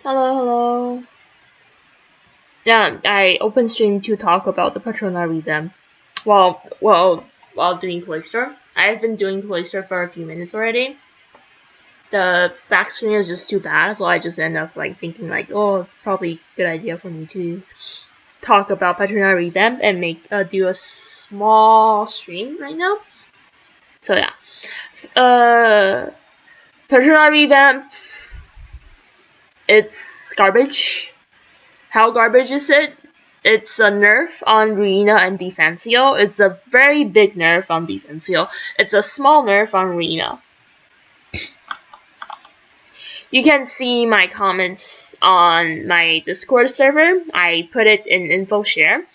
Hello, hello. Yeah, I opened stream to talk about the Patrona revamp. While doing Cloister. I've been doing Cloister for a few minutes already. The back screen is just too bad, so I just end up thinking oh, it's probably a good idea for me to talk about Patrona revamp and do a small stream right now. So yeah, Patrona revamp. It's garbage. How garbage is it? It's a nerf on Ruina and Defensio. It's a very big nerf on Defensio. It's a small nerf on Ruina. You can see my comments on my Discord server. I put it in info share.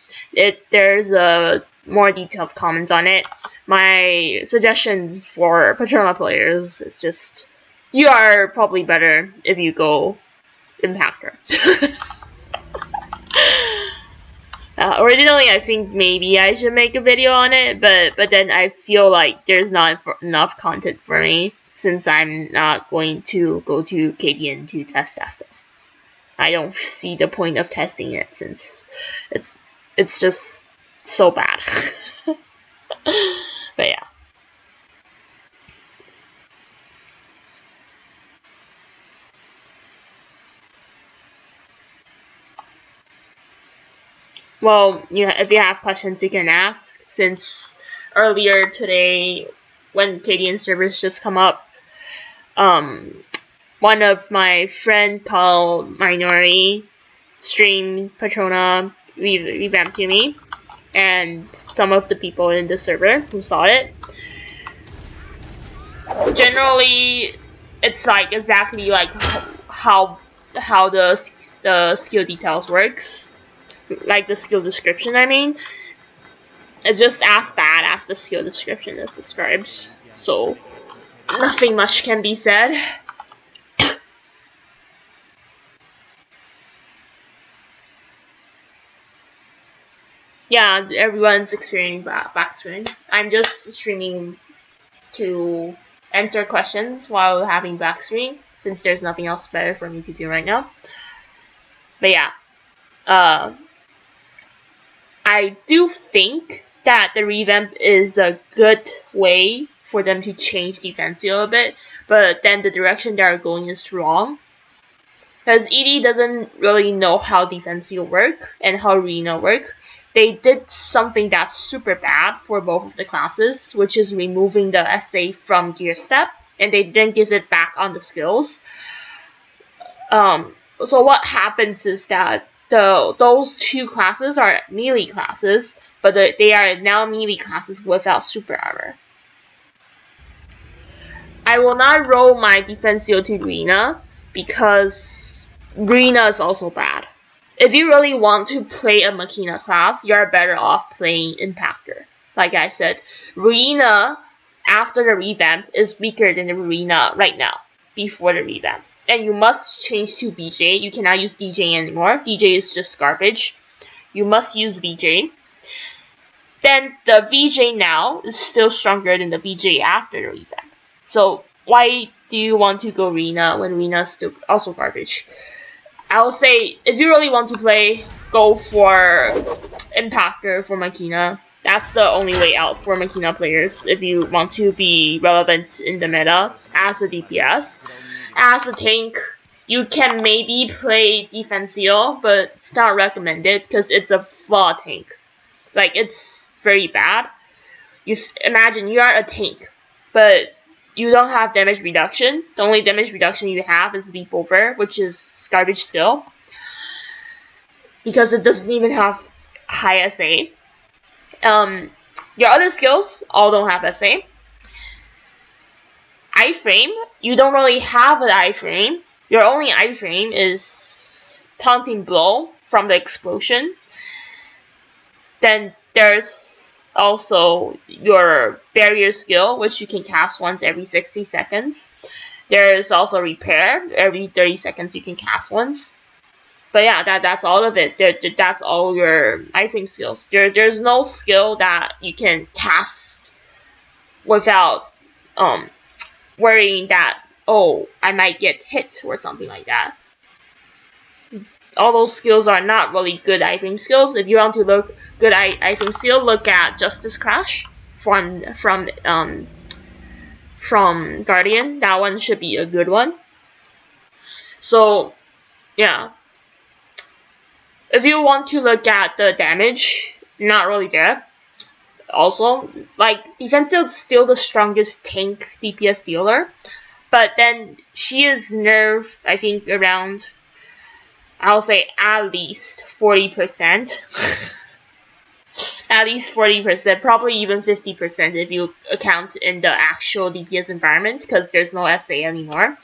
There's a more detailed comments on it. My suggestions for Patrona players is just, you are probably better if you go Impactor. Originally, I think maybe I should make a video on it, but then I feel like there's not enough content for me since I'm not going to go to KBN to test that stuff. I don't see the point of testing it since it's just so bad. But yeah. Well, if you have questions, you can ask. Since earlier today, when KDN servers just come up, one of my friend called Minority streamed Patrona revamp to me, and some of the people in the server who saw it. Generally, it's exactly how the skill details works. Like the skill description, I mean. It's just as bad as the skill description it describes. So, nothing much can be said. Yeah, everyone's experiencing blackscreen. I'm just streaming to answer questions while having blackscreen, since there's nothing else better for me to do right now. But yeah, I do think that the revamp is a good way for them to change Defensio a bit, but then the direction they are going is wrong. Because ED doesn't really know how Defensio work and how Reno work. They did something that's super bad for both of the classes, which is removing the SA from gear step, and they didn't give it back on the skills. So what happens is that those two classes are melee classes, but they are now melee classes without super armor. I will not roll my Defensio to Rena because Rena is also bad. If you really want to play a Machina class, you're better off playing Impactor. Like I said, Rena after the revamp is weaker than the Rena right now, before the revamp. And you must change to VJ. You cannot use DJ anymore. DJ is just garbage. You must use VJ. Then the VJ now is still stronger than the VJ after the revamp. So why do you want to go Rena when Rena is still also garbage? I'll say, if you really want to play, go for Impactor for Machina. That's the only way out for Machina players if you want to be relevant in the meta as a DPS. As a tank, you can maybe play Defensio, but it's not recommended because it's a flaw tank. It's very bad. Imagine you are a tank, but you don't have damage reduction. The only damage reduction you have is Leap Over, which is garbage skill. Because it doesn't even have high SA. Your other skills all don't have SA. Iframe, you don't really have an iframe. Your only iframe is Taunting Blow from the explosion. Then there's also your barrier skill, which you can cast once every 60 seconds. There's also repair. Every 30 seconds you can cast once. But yeah, that's all of it. That's all your iframe skills. There's no skill that you can cast without worrying that, oh, I might get hit or something like that. all those skills are not really good item skills. If you want to look good item skill, look at Justice Crash from Guardian. That one should be a good one. So yeah, if you want to look at the damage, not really there. Also, like, Defensio is still the strongest tank DPS dealer, but then she is nerfed, I think, around, I'll say, at least 40%. At least 40%, probably even 50% if you account in the actual DPS environment, because there's no SA anymore.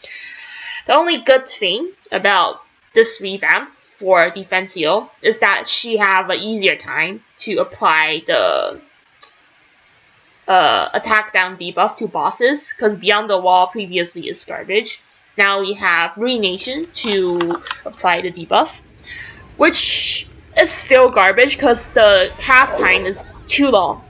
The only good thing about this revamp for Defensio is that she have an easier time to apply the attack down debuff to bosses, because Beyond the Wall previously is garbage. Now we have Ruination to apply the debuff, which is still garbage because the cast time is too long.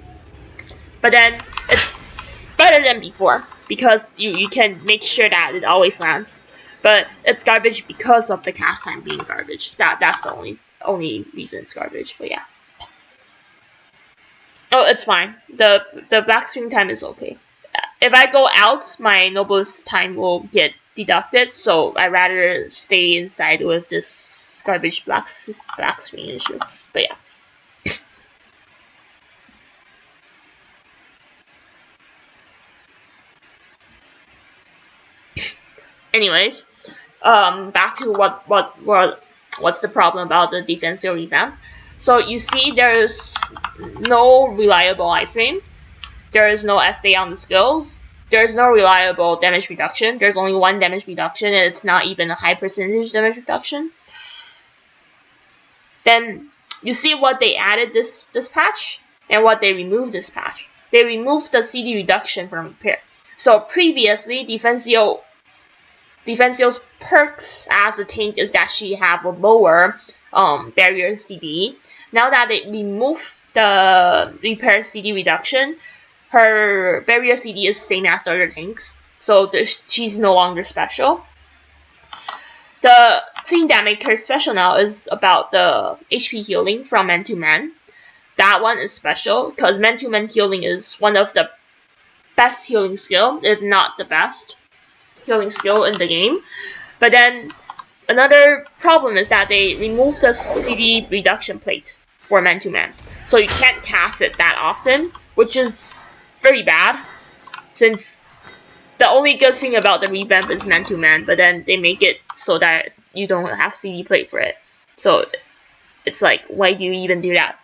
But then it's better than before because you can make sure that it always lands. But it's garbage because of the cast time being garbage. That's the only reason it's garbage. But yeah. Oh, it's fine. The blackscreen time is okay. If I go out, my noblest time will get deducted, so I'd rather stay inside with this garbage blackscreen issue. But yeah. Anyways, back to what's the problem about the Defensio revamp. So you see there's no reliable iframe, there is no SA on the skills, there's no reliable damage reduction, there's only one damage reduction and it's not even a high percentage damage reduction. Then you see what they added this patch and what they removed this patch. They removed the CD reduction from repair. So previously Defensio's perks as a tank is that she have a lower barrier CD. Now that they remove the repair CD reduction, her barrier CD is same as the other tanks, so she's no longer special. The thing that makes her special now is about the HP healing from man to man. That one is special because man to man healing is one of the best healing skill, if not the best healing skill in the game. But then another problem is that they removed the CD reduction plate for man to man, so you can't cast it that often, which is very bad since the only good thing about the revamp is man to man, but then they make it so that you don't have CD plate for it. So it's like, why do you even do that?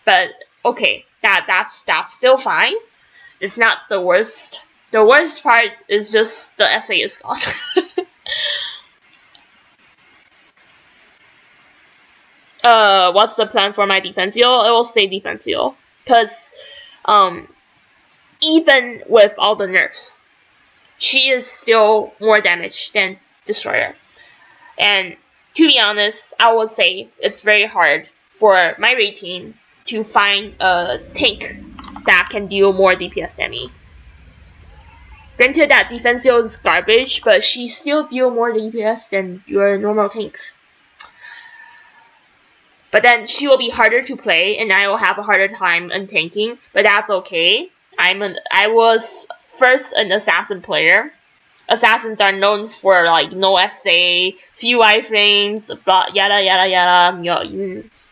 But okay, that's still fine. It's not the worst. The worst part is just the SA is gone. What's the plan for my Defensio? I will stay Defensio. Because, even with all the nerfs, she is still more damage than Destroyer. And to be honest, I would say it's very hard for my raid team to find a tank that can deal more DPS than me. Granted that Defensio is garbage, but she still deal more DPS than your normal tanks. But then she will be harder to play, and I will have a harder time untanking, but that's okay. I was first an assassin player. Assassins are known for like no SA, few iframes, but yada yada yada.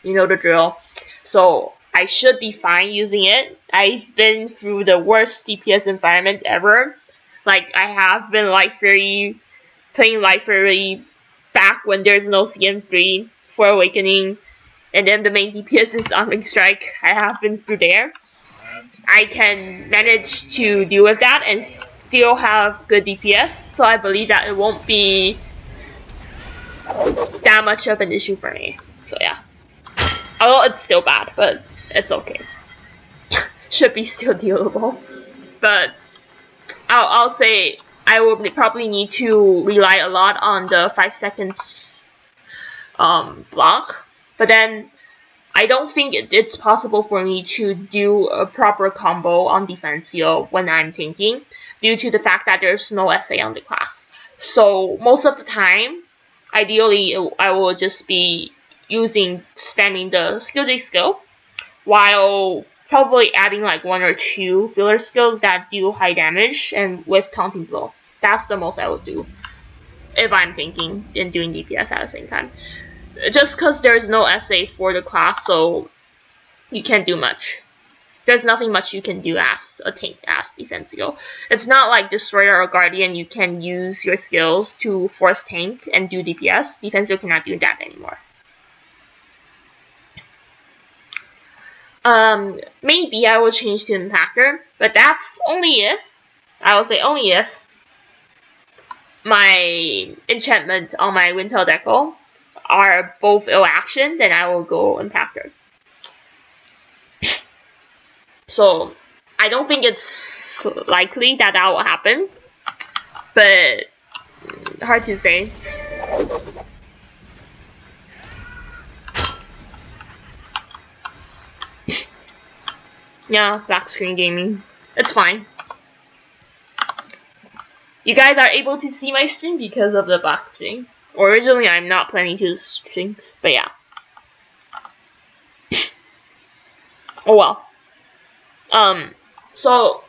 You know the drill. So I should be fine using it. I've been through the worst DPS environment ever. Like, I have been playing Life Fury back when there's no CM3 for Awakening, and then the main DPS is Unring Strike. I have been through there. I can manage to deal with that and still have good DPS, so I believe that it won't be that much of an issue for me. So yeah. Although it's still bad, but it's okay. Should be still dealable. But I'll say I will probably need to rely a lot on the 5 seconds block. But then I don't think it's possible for me to do a proper combo on Defensio when I'm tanking, due to the fact that there's no SA on the class. So most of the time, Ideally, I will just be spamming the skill J skill, while probably adding like 1 or 2 filler skills that do high damage and with taunting blow. That's the most I would do if I'm thinking and doing DPS at the same time. Just because there's no SA for the class, so you can't do much. There's nothing much you can do as a tank, as Defensio. It's not like Destroyer or Guardian, you can use your skills to force tank and do DPS. Defensio cannot do that anymore. Maybe I will change to Impactor, but that's only if, I will say only if, my enchantment on my Windtail Deco are both ill action, then I will go Impactor. So, I don't think it's likely that will happen, but hard to say. Yeah, black screen gaming. It's fine. You guys are able to see my stream because of the black screen. Originally, I'm not planning to stream, but yeah. Oh well. So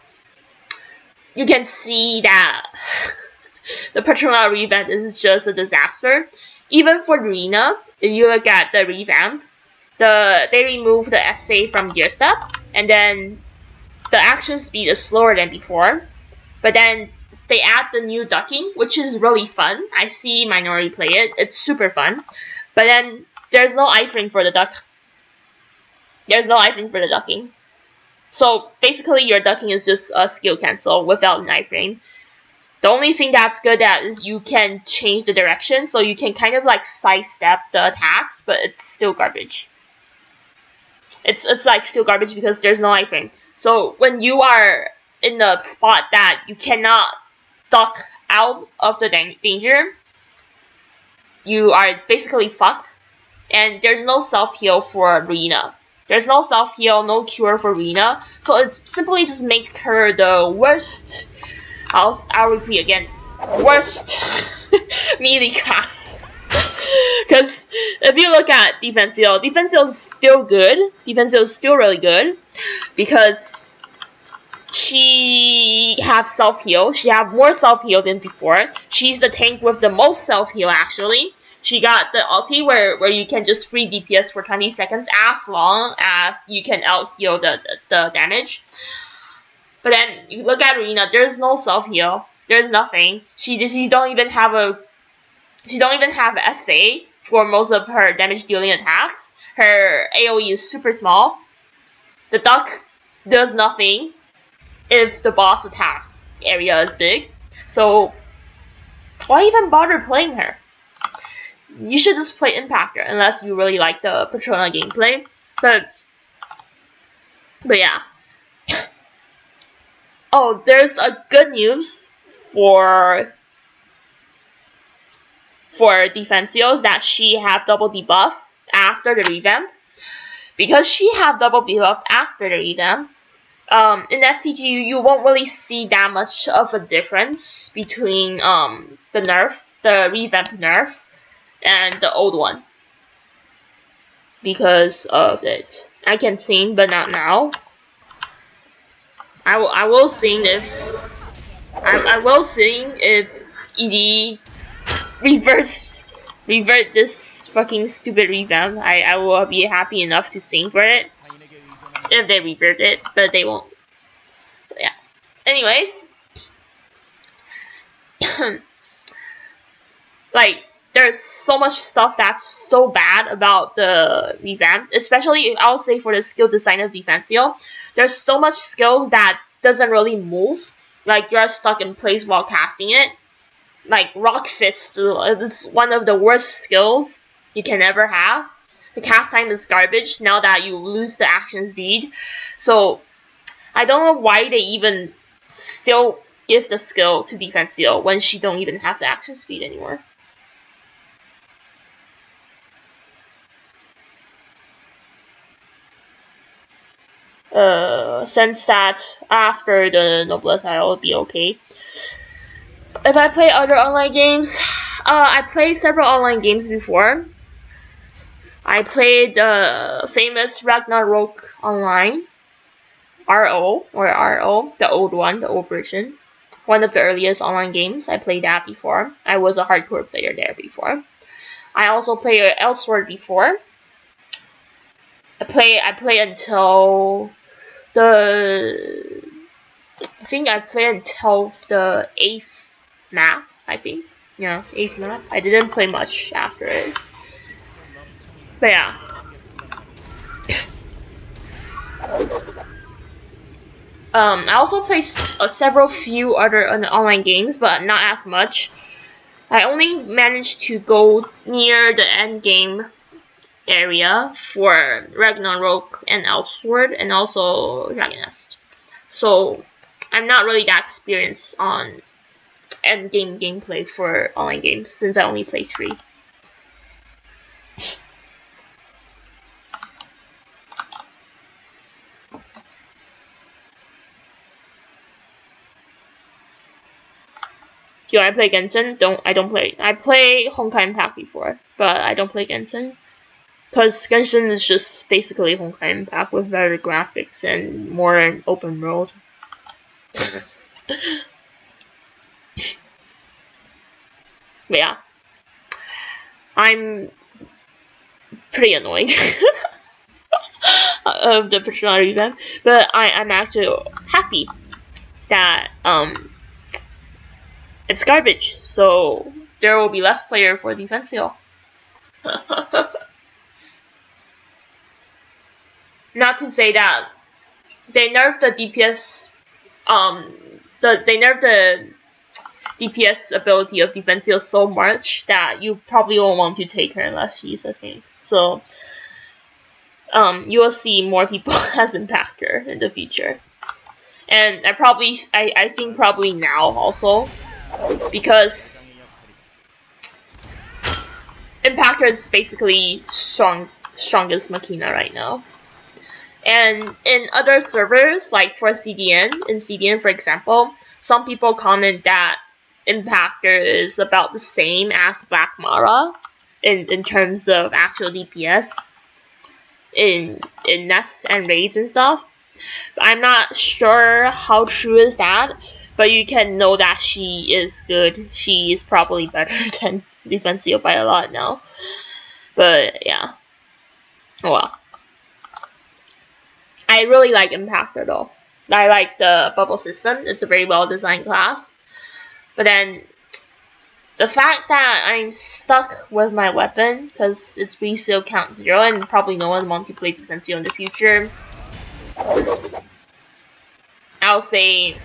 you can see that the Patrona revamp is just a disaster. Even for Arena, if you look at the revamp, they removed the SA from gear step, and then the action speed is slower than before. But then they add the new ducking, which is really fun. I see Minority play it. It's super fun. But then there's no iframe for the duck. There's no iframe for the ducking. So basically your ducking is just a skill cancel without an iframe. The only thing that's good at is you can change the direction, so you can kind of like sidestep the attacks, but it's still garbage. It's like still garbage because there's no iframe. So when you are in the spot that you cannot duck out of the danger, you are basically fucked. And there's no self-heal for Arena. There's no self-heal, no cure for Arena. So it's simply just make her the worst, I'll repeat again, worst melee class. Because if you look at Defensio is still good. Defensio is still really good. Because she have self-heal. She have more self-heal than before. She's the tank with the most self-heal actually. She got the ulti where you can just free DPS for 20 seconds as long as you can out-heal the damage. But then you look at Arena, there's no self-heal. There's nothing. She don't even have SA for most of her damage dealing attacks. Her AoE is super small. The duck does nothing if the boss attack area is big. So why even bother playing her? You should just play Impactor unless you really like the Patrona gameplay. But yeah. Oh, there's a good news for Defensios that she have double debuff after the revamp. Because she have double debuff after the revamp, in STG you won't really see that much of a difference between the revamp nerf and the old one. Because of it. I can sing, but not now. I will sing if ED revert this fucking stupid revamp. I will be happy enough to sing for it if they revert it, but they won't. So yeah. Anyways, like there's so much stuff that's so bad about the revamp, especially I'll say for the skill design of Defensio. There's so much skills that doesn't really move, like you're stuck in place while casting it. Like Rock Fist, it's one of the worst skills you can ever have. The cast time is garbage now that you lose the action speed. So I don't know why they even still give the skill to Defensio when she don't even have the action speed anymore. Since that after the Noblesse I will be okay. If I play other online games, I played several online games before. I played the famous Ragnarok Online, RO, the old one, the old version. One of the earliest online games. I played that before. I was a hardcore player there before. I also played Elsword before. I play until I think I played until the 8th map, I think. Yeah, 8th map. I didn't play much after it. But yeah. I also play several few other online games, but not as much. I only managed to go near the end game area for Ragnarok and Elsword, and also Dragon Nest. So I'm not really that experienced on end game gameplay for online games since I only play 3. Do I play Genshin? I don't play. I play Honkai Impact before, but I don't play Genshin. Because Genshin is just basically Honkai Impact with better graphics and more open world. But yeah. I'm pretty annoyed of the personality revamp, but I'm actually happy that it's garbage, so there will be less player for Defensio. Not to say that they nerfed the DPS, they nerfed the DPS ability of Defensio so much that you probably won't want to take her unless she's a tank. So, you will see more people as Impactor in the future. And I think probably now also, because Impactor is basically strongest Machina right now. And in other servers, like for CDN for example, some people comment that Impactor is about the same as Black Mara in terms of actual DPS in nests and raids and stuff. I'm not sure how true is that, but you can know that she is good. She is probably better than Defensio by a lot now. But yeah. Oh well. I really like Impactor though. I like the bubble system. It's a very well designed class. But then the fact that I'm stuck with my weapon because it's resale count 0 and probably no one wants to play Defensio in the future. I'll say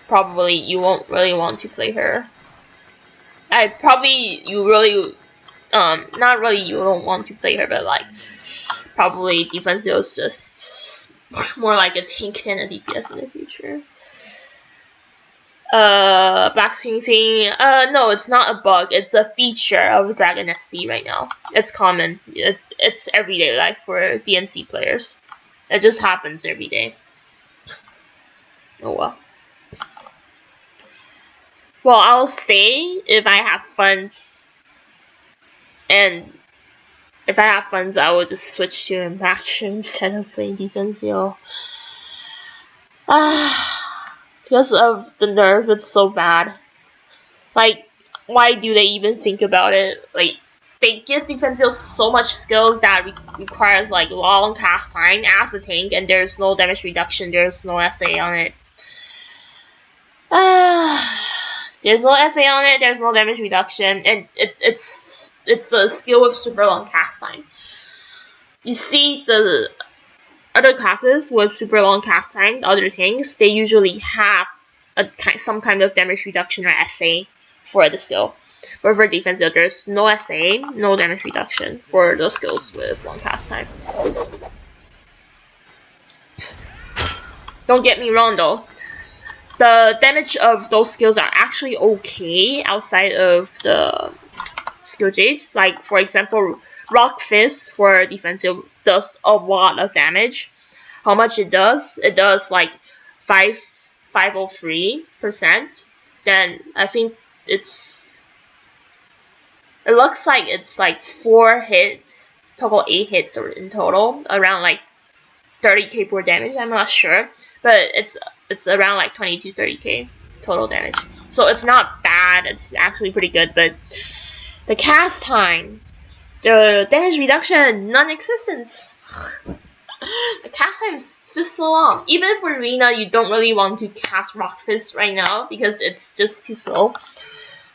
probably you won't really want to play her. Not really you don't want to play her, but like probably Defensio is just more like a tank than a DPS in the future. Blackscreen thing, no, it's not a bug, it's a feature of Dragon SC right now. It's common. It's everyday life for DNC players. It just happens every day. Oh well. Well, I'll stay if I have funds. And if I have funds, I will just switch to Impactor instead of playing Defensio. Because of the nerf, it's so bad. Like, why do they even think about it? Like, they give Defensio so much skills that requires like long cast time as a tank, and there's no damage reduction, there's no SA on it. There's no SA on it, there's no damage reduction, and it's a skill with super long cast time. You see the other classes with super long cast time, the other tanks, they usually have some kind of damage reduction or SA for the skill. But for Defensio, there's no SA, no damage reduction for those skills with long cast time. Don't get me wrong though. The damage of those skills are actually okay outside of the skill jades. Like, for example, Rock Fist for Defensio does a lot of damage. How much it does? It does like 503%. then I think it looks like it's like 4 hits, total 8 hits or in total, around like 30k per damage. I'm not sure, but it's around like 20 to 30k total damage. So it's not bad. It's actually pretty good. But the cast time, the damage reduction, non-existent. The cast time is just so long. Even for Arena, you don't really want to cast Rock Fist right now because it's just too slow.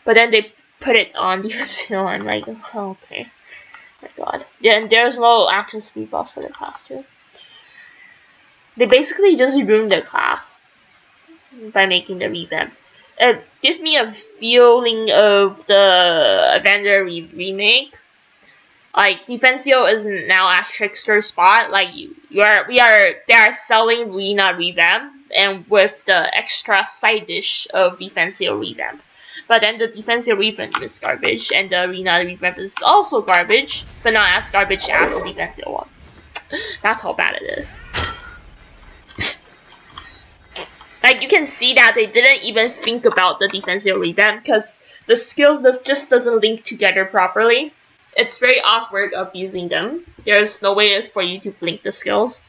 But then they put it on Defensio. I'm like, oh, okay. Oh my god. Then there's no actual speed buff for the class too. They basically just ruined the class by making the revamp. It gives me a feeling of the Avenger remake. Like Defensio is now at Trickster spot. Like they are selling Arena revamp and with the extra side dish of Defensio revamp. But then the Defensio revamp is garbage, and the Arena revamp is also garbage, but not as garbage as the Defensio one. That's how bad it is. Like you can see that they didn't even think about the Defensio revamp because the skills just doesn't link together properly. It's very awkward of using them. There's no way for you to blink the skills.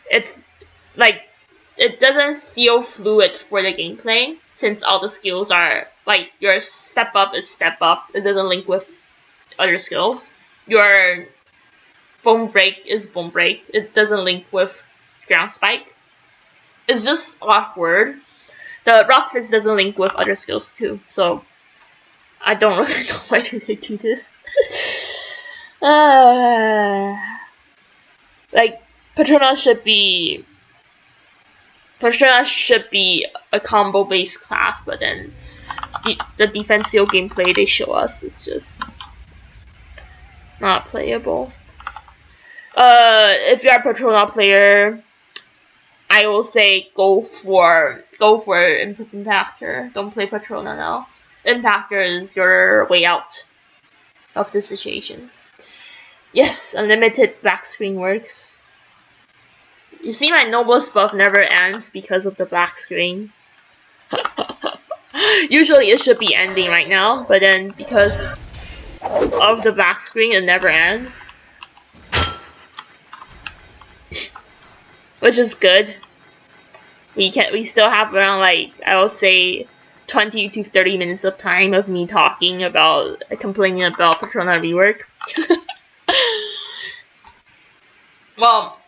It's like it doesn't feel fluid for the gameplay since all the skills are like your step up is step up. It doesn't link with other skills. Your bone break is bone break. It doesn't link with ground spike. It's just awkward. The Rock Fist doesn't link with other skills too, so I don't really know why do they do this. Like Patrona should be a combo based class, but then the Defensio gameplay they show us is just not playable. If you're a Patrona player, I will say go for Impactor. Don't play Patrona now. Impactor is your way out of this situation. Yes, unlimited black screen works. You see, my Noblest buff never ends because of the black screen. Usually it should be ending right now, but then because of the black screen, it never ends. Which is good. We still have around like I will say 20 to 30 minutes of time of me talking about complaining about Patrona rework. Well,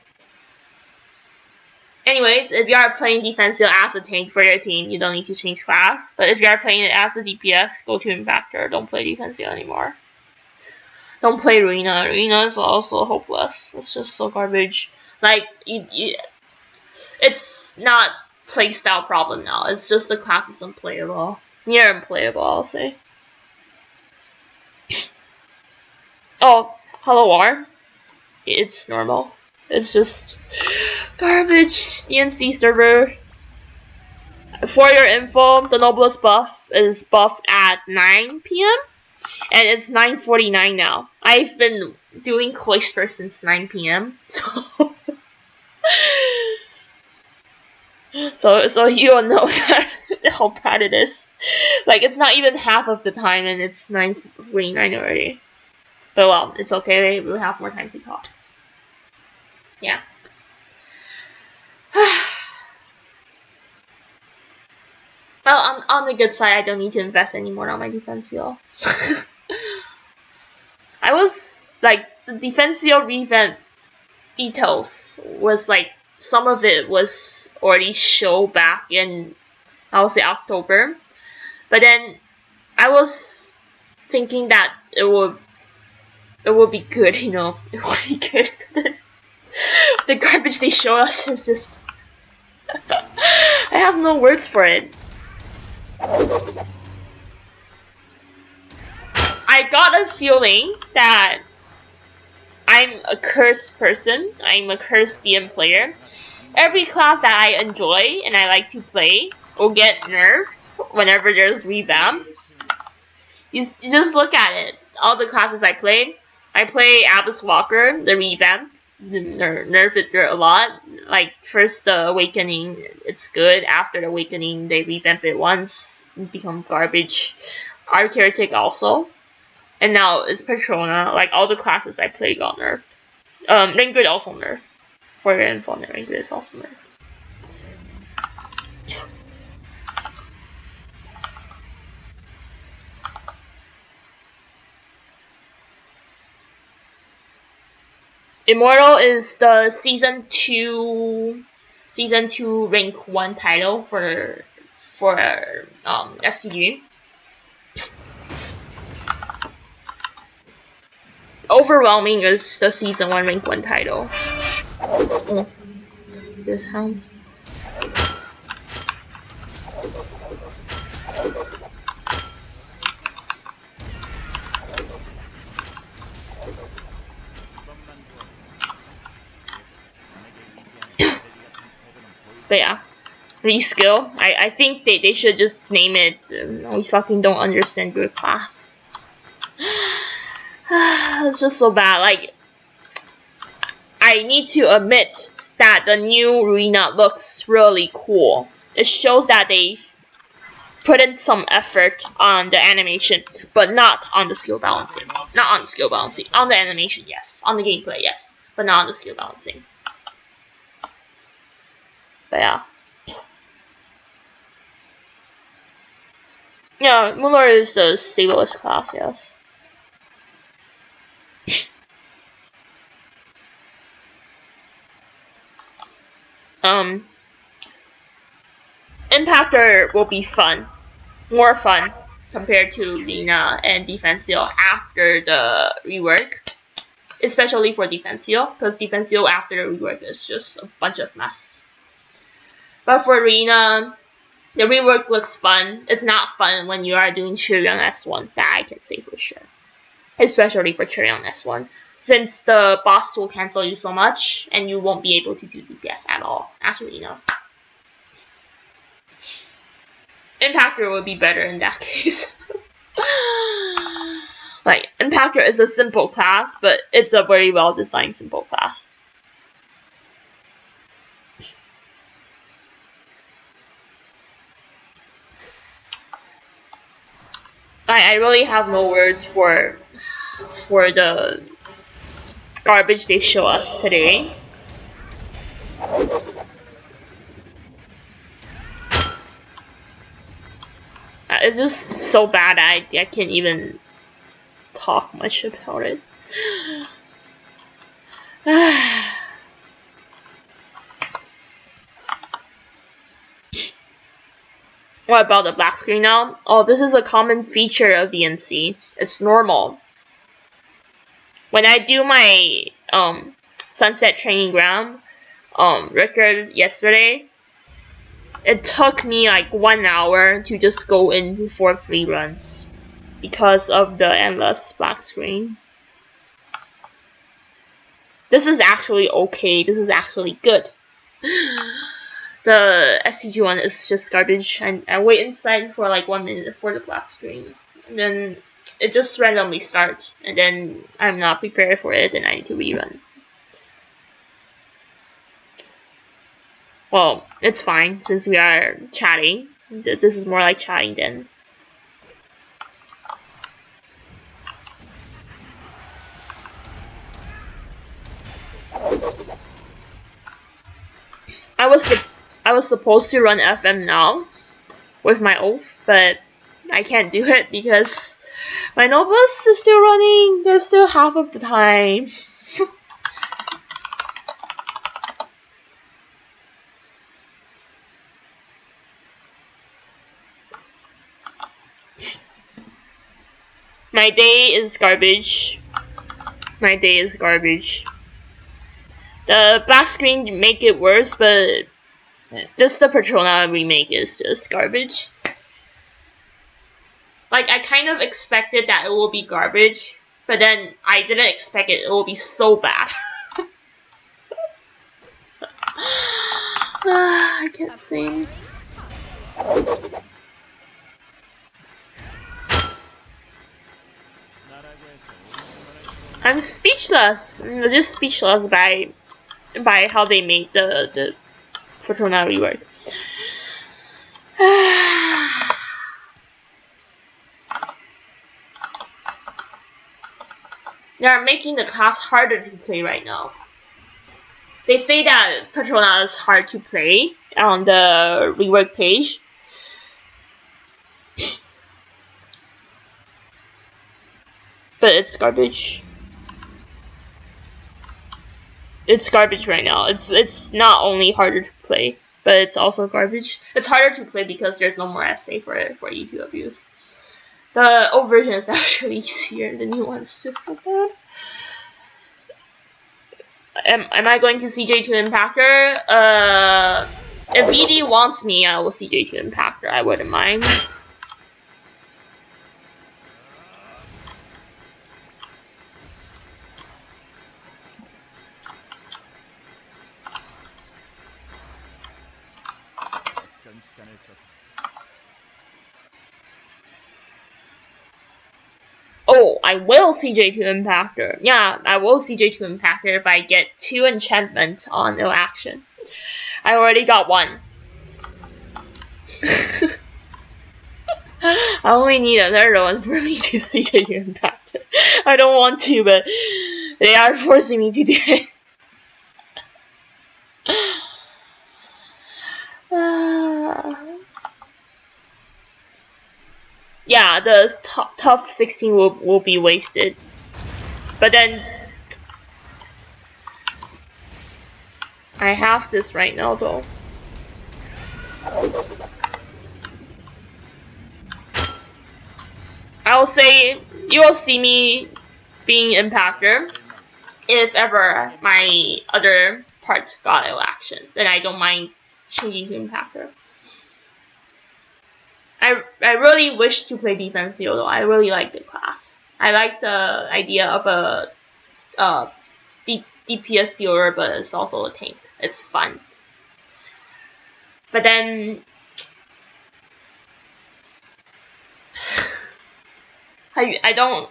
anyways, if you are playing Defensio as a tank for your team, you don't need to change class. But if you are playing it as a DPS, go to Impactor. Don't play Defensio anymore. Don't play Arena. Arena is also hopeless. It's just so garbage. Like it's not playstyle problem now. It's just the class is unplayable. Near unplayable, I'll say. Oh, Hello War. It's normal. It's just garbage. DNC server. For your info, the Noblest buff is buffed at 9 PM. And it's 9:49 now. I've been doing Cloister since 9 PM. So you'll know that how bad it is. Like it's not even half of the time and it's 9:49 already. But well, it's okay, we'll have more time to talk. Yeah. Well, on the good side, I don't need to invest anymore on my Defensio. I was like the Defensio revamp details was like some of it was already shown back in I would say October, but then I was thinking that it would be good, you know, it would be good. The garbage they show us is just I have no words for it. I got a feeling that I'm a cursed person. I'm a cursed DM player. Every class that I enjoy and I like to play will get nerfed whenever there's revamp. You just look at it. All the classes I play Abyss Walker, the revamp. nerf it a lot. Like first the awakening, it's good. After the awakening, they revamp it once, become garbage. Archaetic also, and now it's Patrona. Like all the classes I play got nerfed. Ringrid also nerfed. For your info, Ringrid is also nerfed. Immortal is the season 2 rank 1 title for STG. Overwhelming is the season 1 rank 1 title. Oh, there's hounds. But yeah, reskill. I think they should just name it. We fucking don't understand your class. It's just so bad. Like, I need to admit that the new arena looks really cool. It shows that they put in some effort on the animation, but not on the skill balancing. Not on the skill balancing. On the animation, yes. On the gameplay, yes. But not on the skill balancing. But yeah. Yeah, Moonlord is the stablest class, yes. Impactor will be fun. More fun compared to Lina and Defensio after the rework. Especially for Defensio, because Defensio after the rework is just a bunch of mess. But for Rina, the rework looks fun. It's not fun when you are doing Chirion S1, that I can say for sure. Especially for Chirion S1, since the boss will cancel you so much, and you won't be able to do DPS at all as Rina. Impactor would be better in that case. Like, Impactor is a simple class, but it's a very well designed simple class. I really have no words for the garbage they show us today. It's just so bad I can't even talk much about it. What about the black screen now? Oh, this is a common feature of DNC. It's normal. When I do my Sunset Training Ground record yesterday, it took me like 1 hour to just go in for 3 runs because of the endless black screen. This is actually okay. This is actually good. The STG one is just garbage, and I wait inside for like 1 minute for the black screen, and then it just randomly starts, and then I'm not prepared for it, and I need to rerun. Well, it's fine since we are chatting. This is more like chatting then. I was supposed to run FM now with my oath, but I can't do it because my Novus is still running. There's still half of the time. My day is garbage. My day is garbage. The black screen make it worse, but just the Patrona remake is just garbage. Like, I kind of expected that it will be garbage, but then I didn't expect it will be so bad. I can't sing. I'm speechless. I'm just speechless by how they made the Fortuna rework. They are making the class harder to play right now. They say that Patrona is hard to play on the rework page. But it's garbage. It's garbage right now. It's not only harder to play, but it's also garbage. It's harder to play because there's no more essay for you to abuse. The old version is actually easier. The new one's just so bad. Am I going to CJ to Impactor? If VD wants me, I will CJ to Impactor. I wouldn't mind. Oh, I will CJ to Impactor. Yeah, I will CJ to Impactor if I get 2 enchantment on no action. I already got 1. I only need another one for me to CJ to Impactor. I don't want to, but they are forcing me to do it. Yeah, the tough 16 will be wasted. But then I have this right now though. I'll say you will see me being Impactor if ever my other part got no action. Then I don't mind changing to Impactor. I really wish to play Defensio though. I really like the class. I like the idea of a DPS dealer, but it's also a tank. It's fun. But then I don't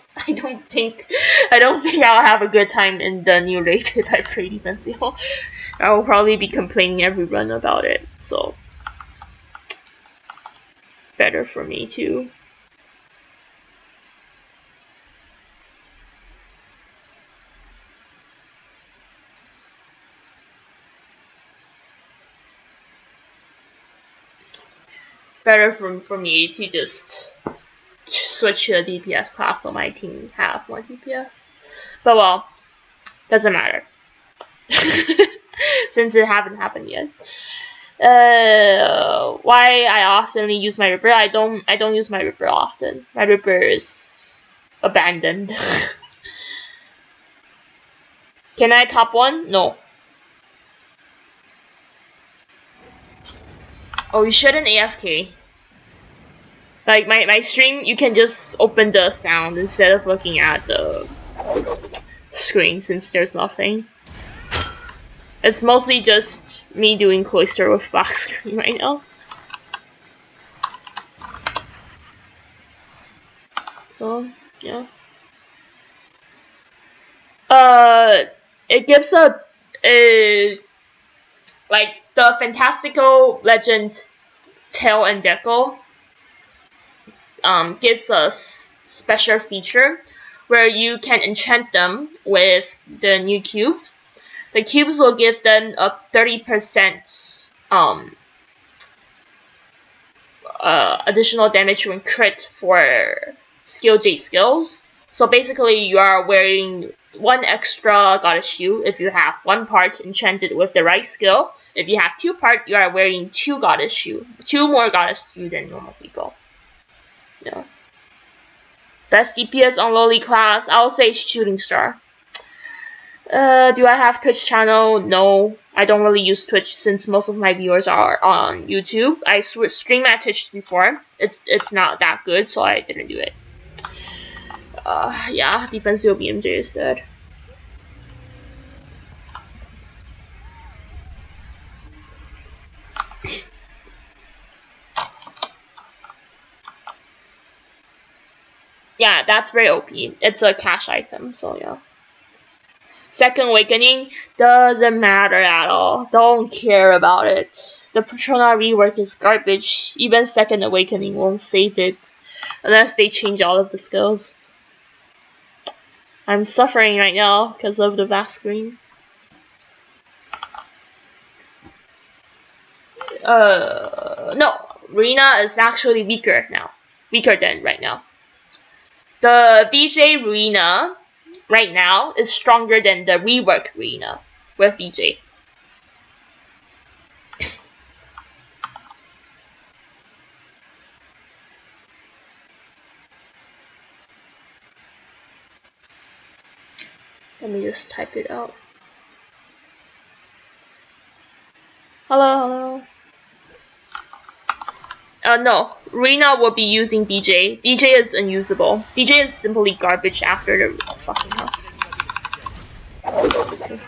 think I'll have a good time in the new raid if I play Defensio. I will probably be complaining every run about it. So better for me too. Better for me to just switch to a DPS class so my team have more DPS. But well, doesn't matter. Since it haven't happened yet. Why I often use my Ripper? I don't use my Ripper often. My Ripper is abandoned. Can I top 1? No. Oh, you shouldn't AFK. Like my stream, you can just open the sound instead of looking at the screen since there's nothing. It's mostly just me doing cloister with blackscreen right now. So yeah. It gives a like the Fantastical Legend Tail and Deco gives us special feature where you can enchant them with the new cubes. The cubes will give them a 30% additional damage when crit for skill J skills. So basically you are wearing 1 extra goddess shoe if you have 1 part enchanted with the right skill. If you have 2 part, you are wearing 2 goddess shoe, 2 more goddess shoe than normal people. Yeah. Best DPS on lowly class, I'll say Shooting Star. Do I have Twitch channel? No, I don't really use Twitch since most of my viewers are on YouTube. I streamed at Twitch before. It's not that good, so I didn't do it. Yeah, Defensio BMJ is dead. Yeah, that's very OP. It's a cash item, so yeah. Second Awakening doesn't matter at all. Don't care about it. The Patrona rework is garbage. Even Second Awakening won't save it unless they change all of the skills. I'm suffering right now because of the blackscreen. No, Rena is actually weaker now. Weaker than right now. The VJ Rena right now is stronger than the rework Rena with VJ. Let me just type it out. Hello. No, Rena will be using DJ. DJ is unusable. DJ is simply garbage after the fucking hell. Okay.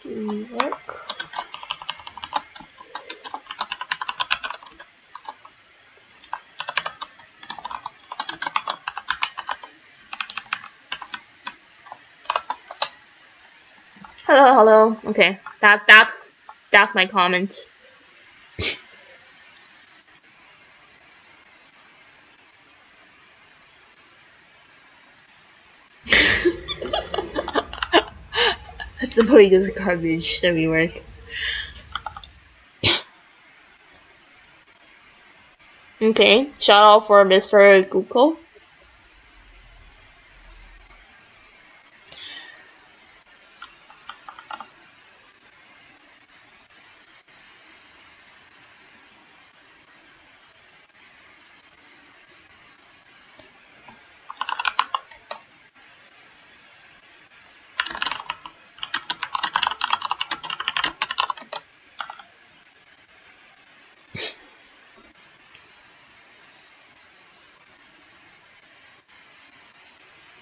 Work. Hello. Okay, that's my comment. It's simply just garbage that we work. Okay, shout out for Mr. Google.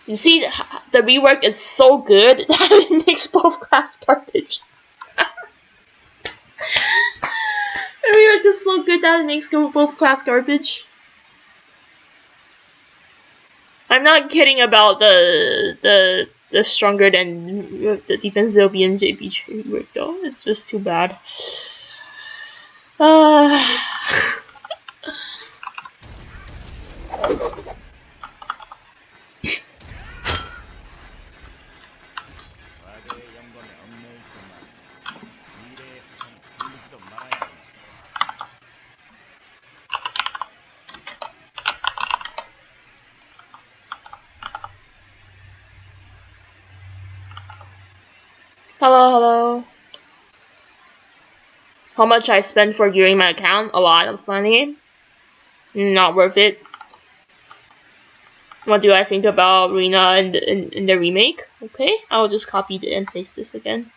You see, the rework is so good that it makes both class garbage. The rework is so good that it makes both class garbage. I'm not kidding about the stronger than the Defensio BMJ beach rework though. It's just too bad. Hello. How much I spent for gearing my account? A lot of money. Not worth it. What do I think about Rena in the remake? Okay, I'll just copy and paste this again.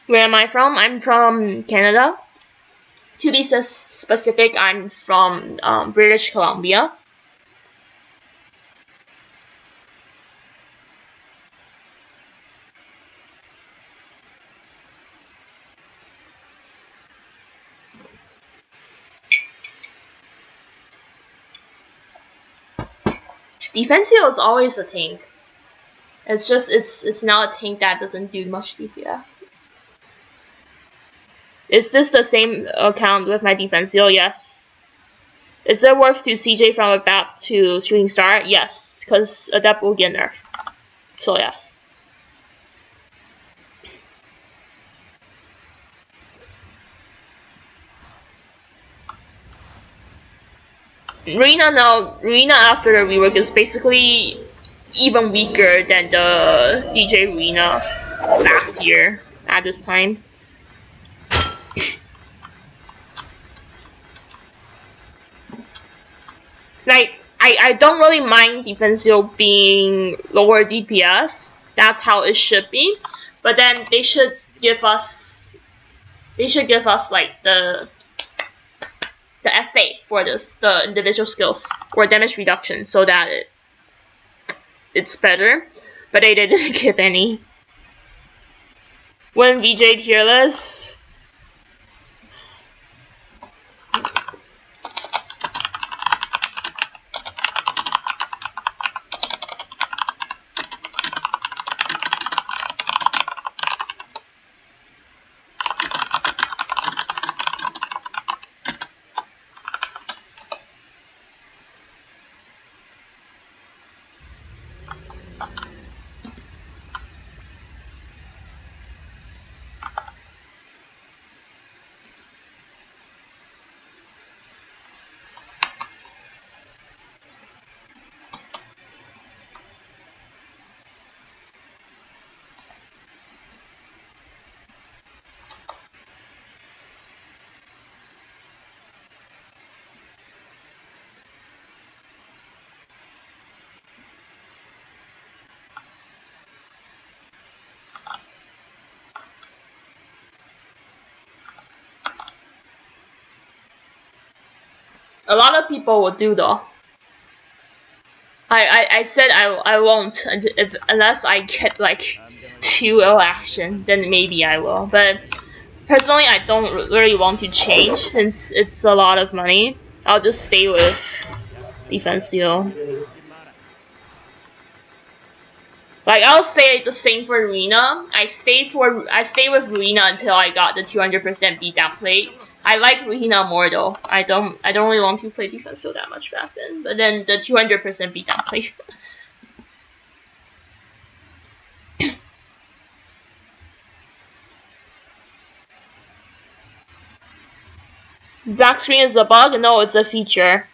Where am I from? I'm from Canada. To be specific, I'm from British Columbia. Defensio is always a tank. It's just it's now a tank that doesn't do much DPS. Is this the same account with my Defensio? Yes. Is it worth to CJ from Adapt to Shooting Star? Yes, because Adapt will get nerfed. So yes. Rena after the rework is basically even weaker than the DJ Rena last year at this time. Like, I don't really mind Defensio being lower DPS. That's how it should be. But then they should give us like the essay for this, the individual skills or damage reduction, so that it's better. But they didn't give any. When VJ tier list, a lot of people will do though. I said I won't unless I get like 2 action, then maybe I will. But personally, I don't really want to change since it's a lot of money. I'll just stay with Defensio. Like, I'll say the same for Rena. I stay with Rena until I got the 200% beatdown plate. I like Rena more though. I don't really want to play Defensio that much back then. But then the 200% beatdown plate. Black screen is a bug? No, it's a feature.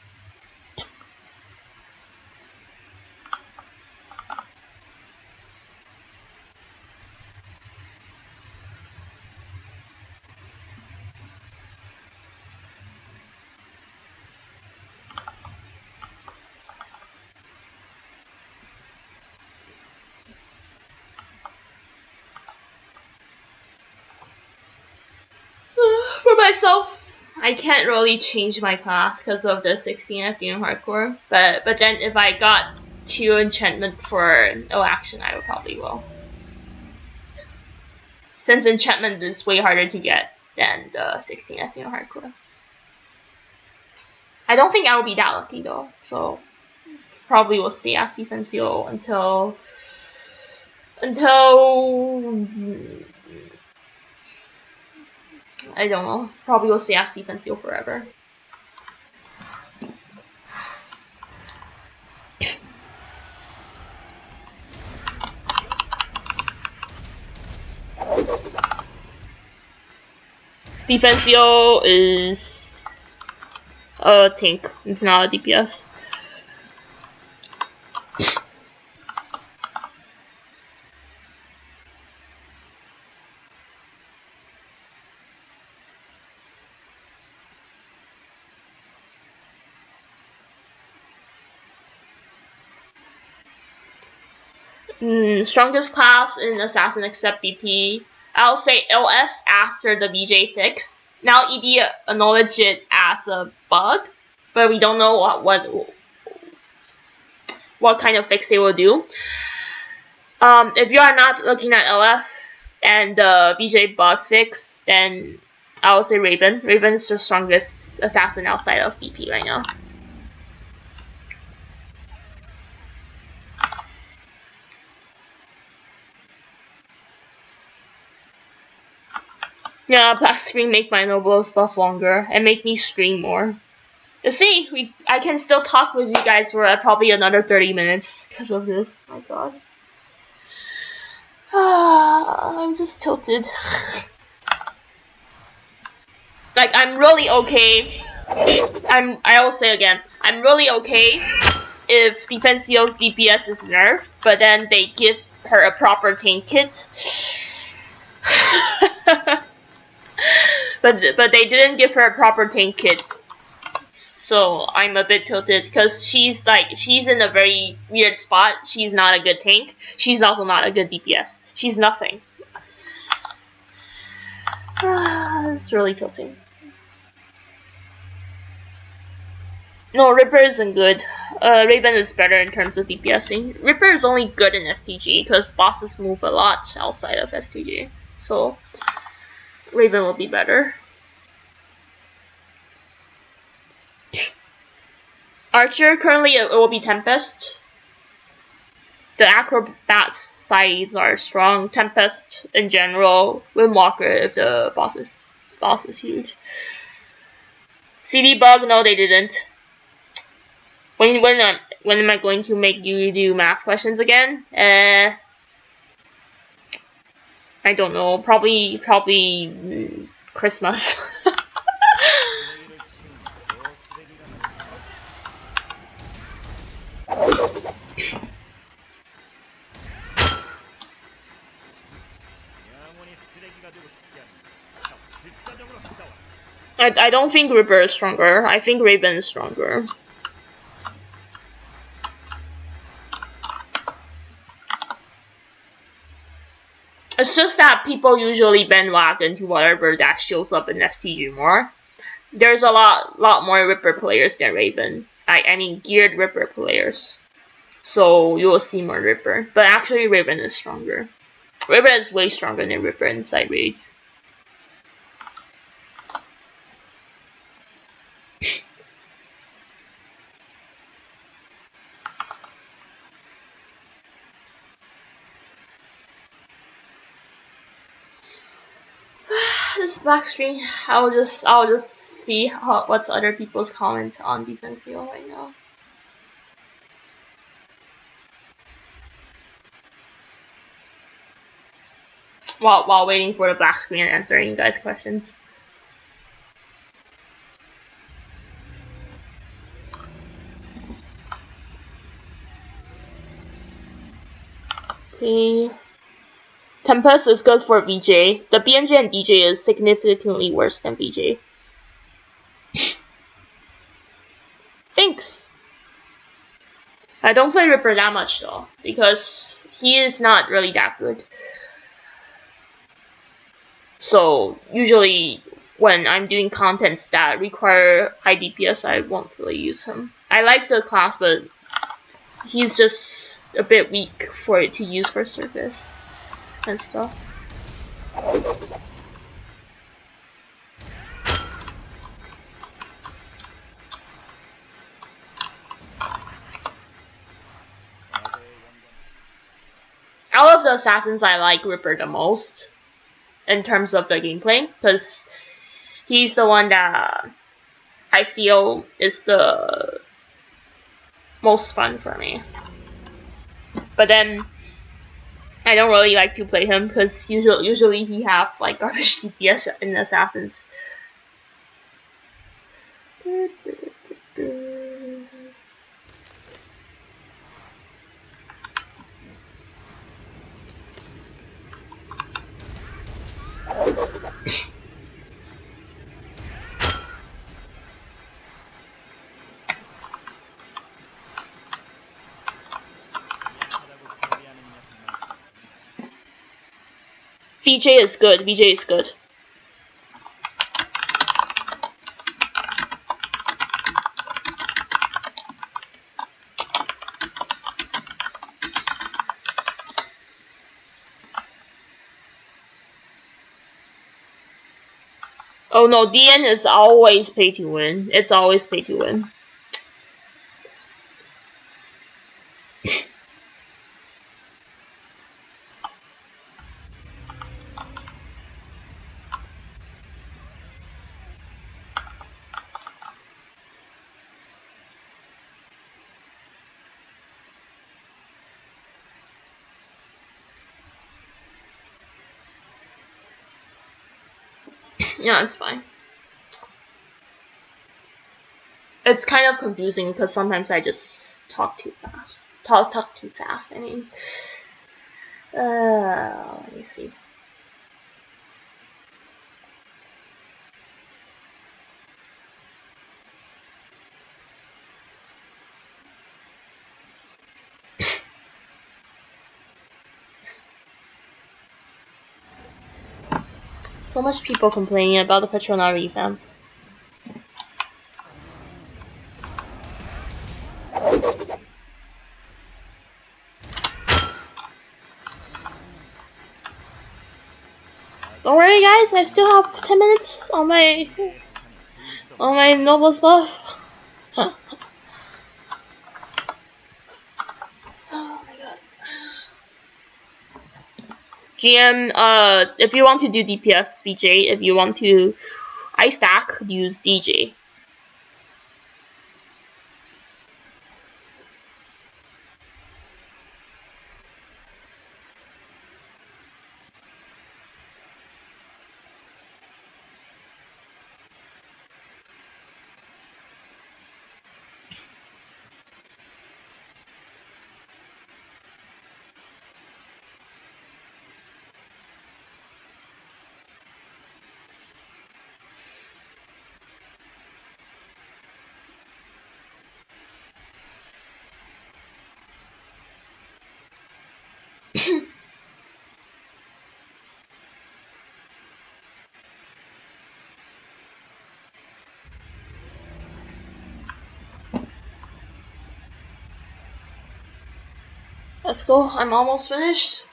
For myself, I can't really change my class because of the 16F being hardcore. But then if I got 2 enchantment for no action, I probably will. Since enchantment is way harder to get than the 16F being hardcore. I don't think I will be that lucky though, so probably will stay as Defensio until I don't know. Probably will stay as Defensio forever. Defensio is a tank. It's not a DPS. Strongest class in Assassin except BP. I'll say LF after the BJ fix. Now ED acknowledged it as a bug, but we don't know what kind of fix they will do. If you are not looking at LF and the BJ bug fix, then I will say Raven. Raven is the strongest assassin outside of BP right now. Yeah, black screen make my nobles buff longer and make me scream more. You see, I can still talk with you guys for probably another 30 minutes because of this. My god. I'm just tilted. Like, I'm really okay. I'll say again, I'm really okay if Defensio's DPS is nerfed, but then they give her a proper tank kit. but they didn't give her a proper tank kit. So I'm a bit tilted because she's in a very weird spot. She's not a good tank. She's also not a good DPS. She's nothing. It's really tilting. No, Ripper isn't good. Raven is better in terms of DPSing. Ripper is only good in STG because bosses move a lot outside of STG. So Raven will be better. Archer, currently it will be Tempest. The Acrobat sides are strong. Tempest in general. Windwalker if the boss is huge. CD Bug, no they didn't. When am I going to make you do math questions again? I don't know. Probably Christmas. I don't think Ripper is stronger. I think Raven is stronger. It's just that people usually bandwagon to whatever that shows up in STG more. There's a lot more Ripper players than Raven. I mean geared Ripper players. So you will see more Ripper. But actually Raven is stronger. Raven is way stronger than Ripper in side raids. This black screen, I'll just see what's other people's comments on Defensio right now. While waiting for the black screen and answering you guys' questions. Okay. Tempest is good for VJ. The BMJ and DJ is significantly worse than VJ. Thanks! I don't play Ripper that much though, because he is not really that good. So usually when I'm doing contents that require high DPS, I won't really use him. I like the class, but he's just a bit weak for it to use for surface and stuff. Out of the assassins, I like Ripper the most in terms of the gameplay, because he's the one that I feel is the most fun for me. But then I don't really like to play him because usually he have like garbage DPS in assassins. VJ is good. VJ is good. Oh no, DN is always pay to win. It's always pay to win. Yeah, it's fine. It's kind of confusing because sometimes I just talk too fast. Talk too fast. I mean, let me see. So much people complaining about the Patrona revamp. Don't worry, guys. I still have 10 minutes on my Nobles buff. Oh my god. GM, if you want to do DPS, VJ. If you want to ice stack, use DJ. Let's go. I'm almost finished.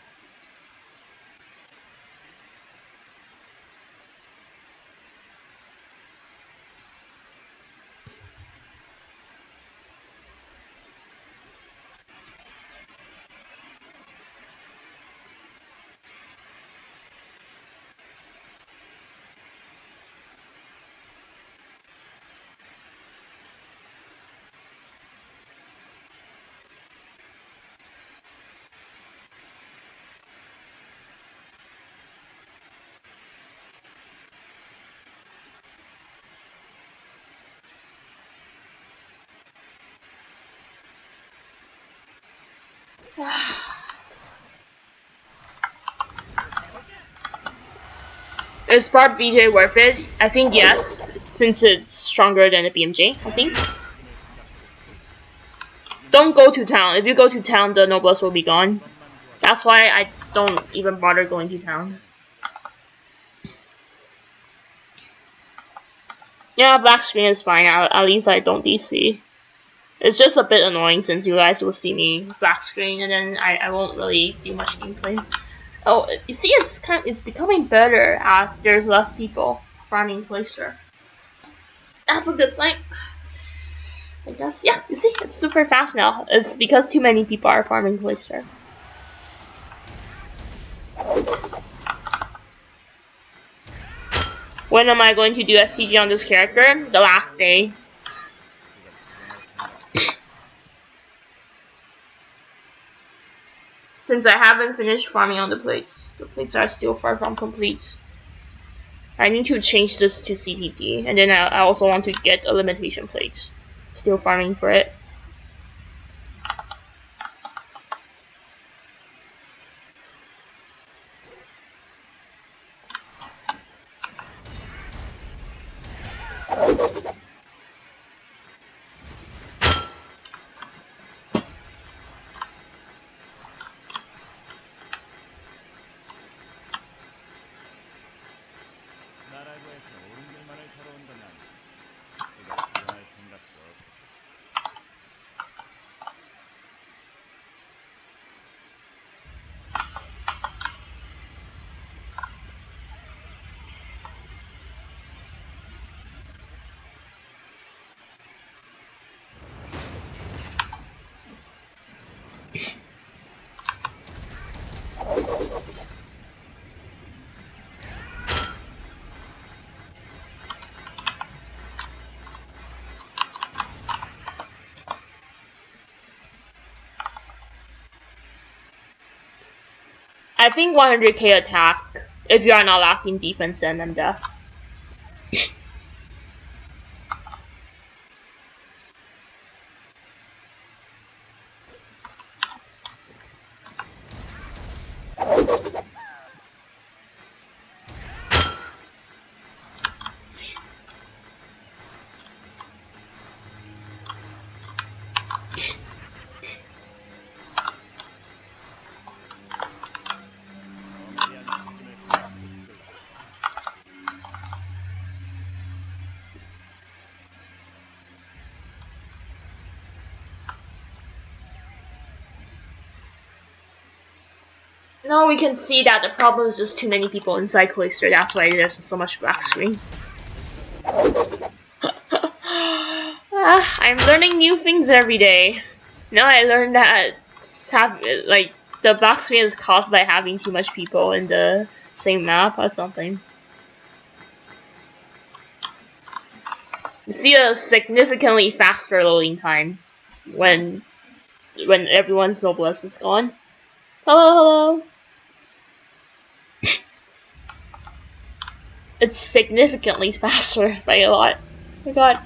Is Bard VJ worth it? I think yes, since it's stronger than the BMJ, I think. Don't go to town. If you go to town, the nobles will be gone. That's why I don't even bother going to town. Yeah, black screen is fine. At least I don't DC. It's just a bit annoying since you guys will see me black screen and then I won't really do much gameplay. Oh, you see, it's becoming better as there's less people farming Cloister. That's a good sign. I guess, yeah, you see, it's super fast now. It's because too many people are farming Cloister. When am I going to do STG on this character? The last day. Since I haven't finished farming on the plates are still far from complete. I need to change this to CTD, and then I also want to get a limitation plate. Still farming for it. I think 100k attack if you are not lacking defense and death. Now we can see that the problem is just too many people inside Cloister. That's why there's just so much black screen. I'm learning new things every day. Now I learned that the black screen is caused by having too much people in the same map or something. You see a significantly faster loading time when everyone's noblesse is gone. Hello. It's significantly faster by a lot. Oh my god.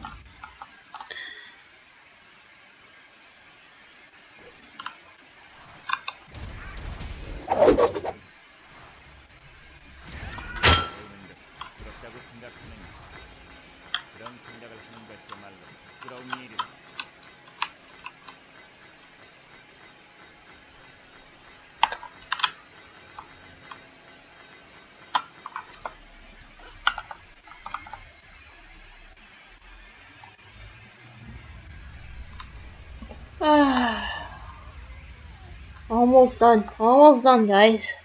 Almost done, guys.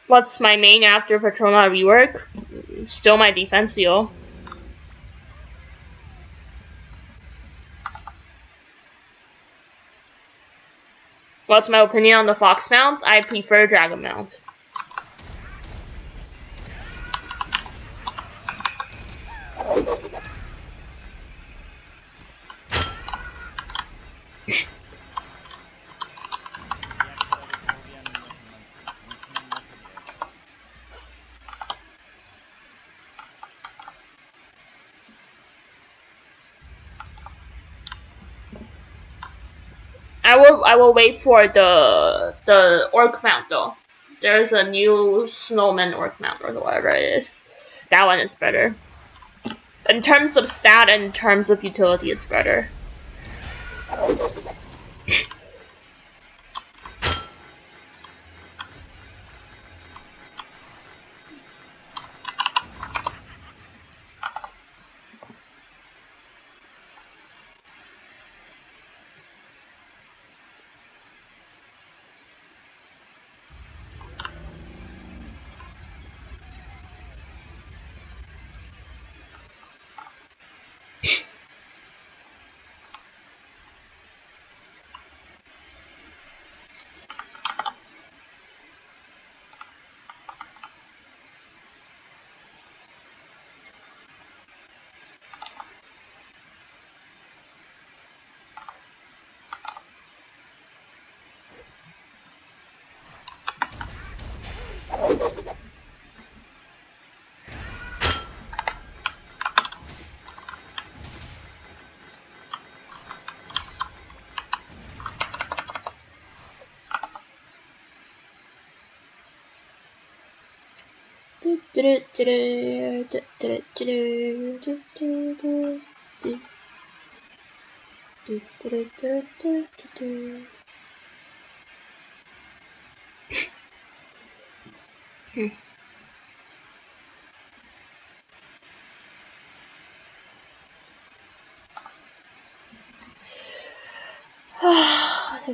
What's my main after Patrona rework? Still my Defensio. What's my opinion on the Fox mount? I prefer Dragon mount. I will wait for the orc mount though. There's a new snowman orc mount or whatever it is. That one is better. In terms of stat and in terms of utility, it's better. It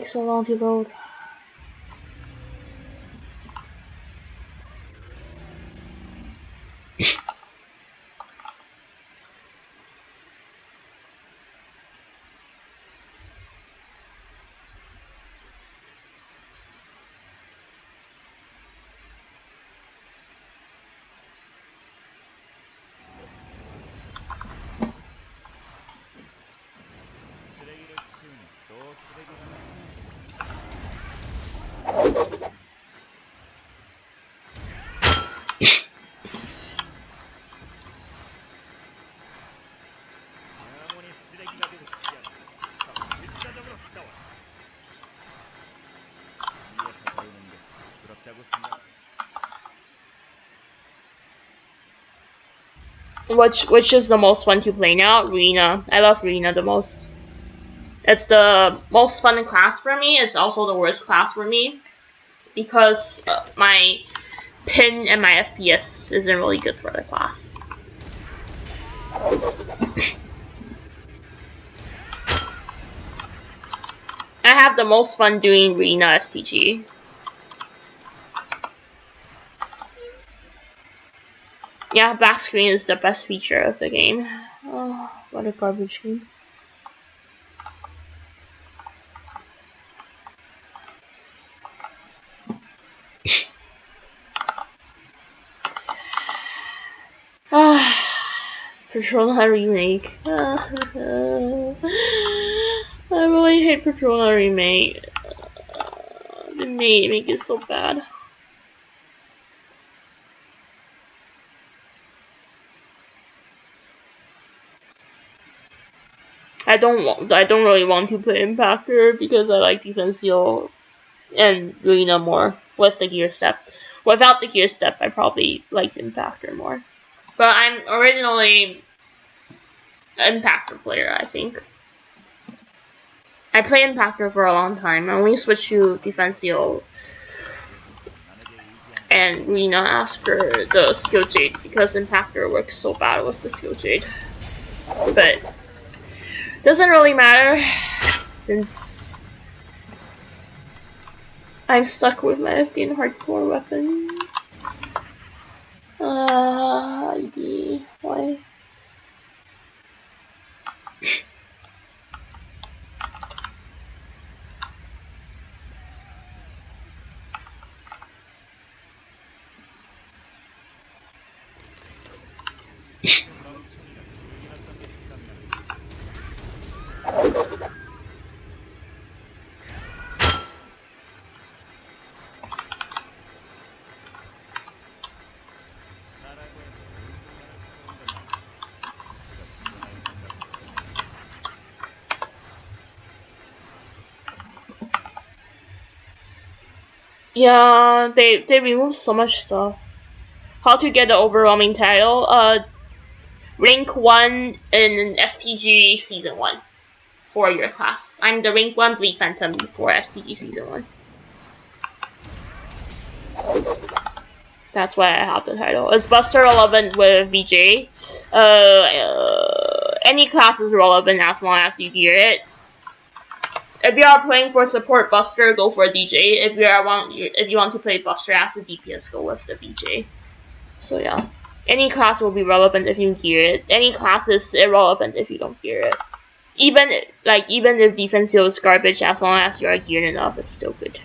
takes so long to load. Which is the most fun to play now? Rena. I love Rena the most. It's the most fun class for me. It's also the worst class for me because my pin and my FPS isn't really good for the class. I have the most fun doing Rena STG. Yeah, blackscreen is the best feature of the game. Oh, what a garbage game. Patrona remake. I really hate Patrona remake. The make it so bad. I don't really want to play Impactor because I like Defensio and Rena more with the gear step. Without the gear step, I probably liked Impactor more. But I'm originally an Impactor player, I think. I played Impactor for a long time. I only switched to Defensio and Rena after the Skill Jade because Impactor works so bad with the Skill Jade. But doesn't really matter since I'm stuck with my 15 hardcore weapon. ID. Why? Yeah, they removed so much stuff. How to get the overwhelming title? Rank 1 in STG Season 1 for your class. I'm the rank 1 Bleed Phantom for STG Season 1. That's why I have the title. It's Buster relevant with VJ. Any class is relevant as long as you gear it. If you are playing for support Buster, go for DJ. If you want to play Buster as the DPS, go with the VJ. So yeah, any class will be relevant if you gear it. Any class is irrelevant if you don't gear it. Even if Defensio is garbage, as long as you are geared enough, it's still good.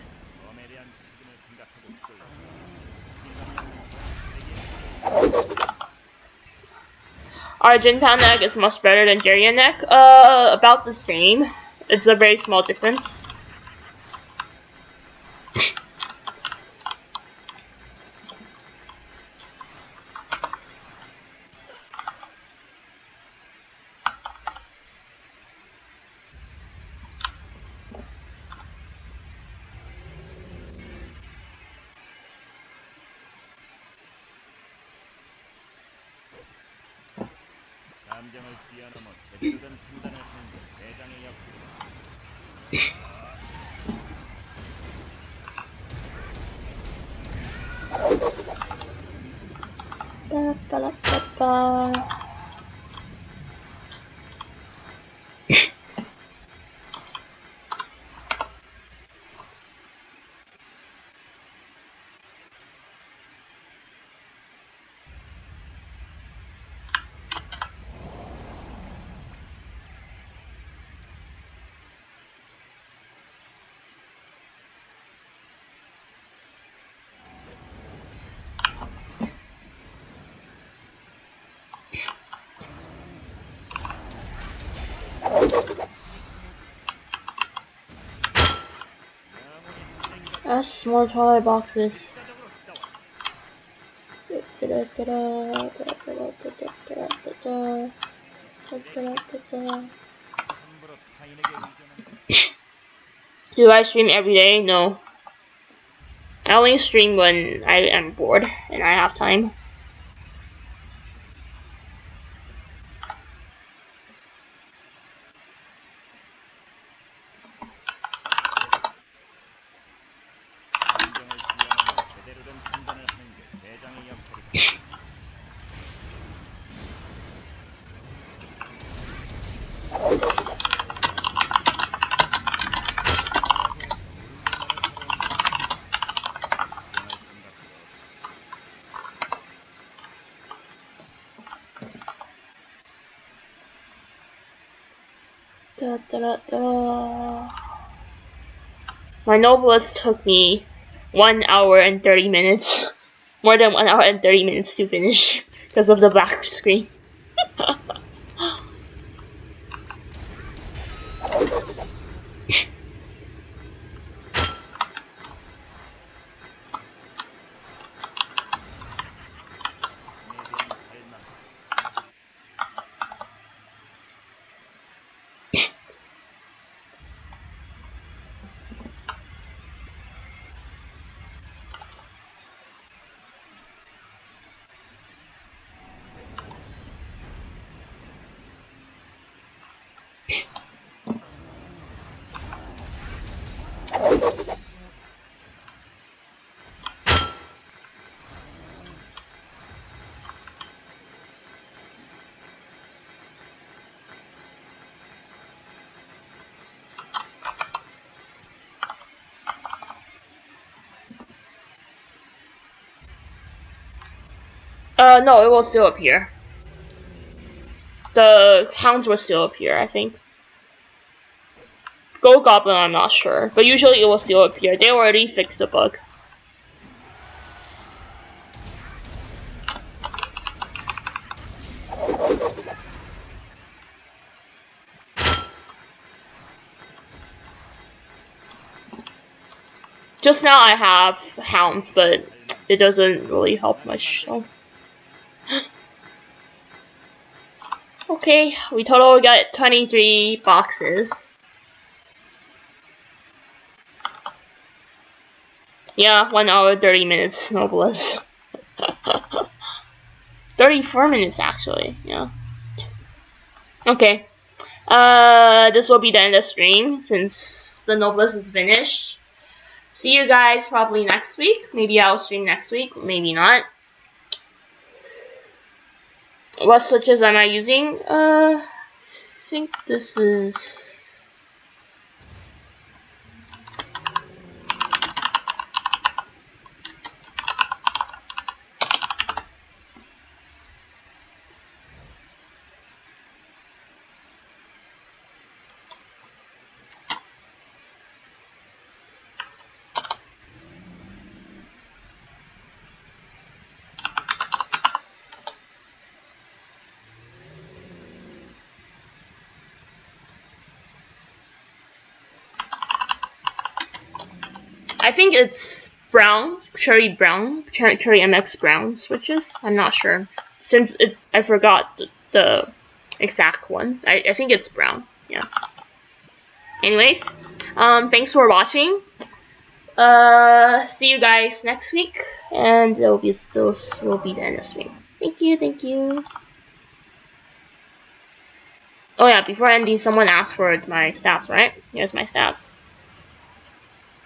Argenta neck is much better than Jerry neck. About the same. It's a very small difference. That's more toilet boxes. Do I stream every day? No. I only stream when I am bored and I have time. My noblest took me 1 hour and 30 minutes. More than 1 hour and 30 minutes to finish because of the black screen. No, it will still appear. The hounds will still appear, I think. Gold Goblin, I'm not sure, but usually it will still appear. They already fixed the bug. Just now I have hounds, but it doesn't really help much. So. Okay, we totally got 23 boxes. Yeah, 1 hour 30 minutes, noblest. 34 minutes actually, yeah. Okay. This will be the end of the stream since the noblest is finished. See you guys probably next week. Maybe I'll stream next week, maybe not. What switches am I using? I think this is... I think it's brown, cherry MX brown switches. I'm not sure since I forgot the exact one. I think it's brown. Yeah. Anyways, thanks for watching. See you guys next week, and will be the end of the stream. Thank you. Oh yeah, before ending, someone asked for my stats, right? Here's my stats.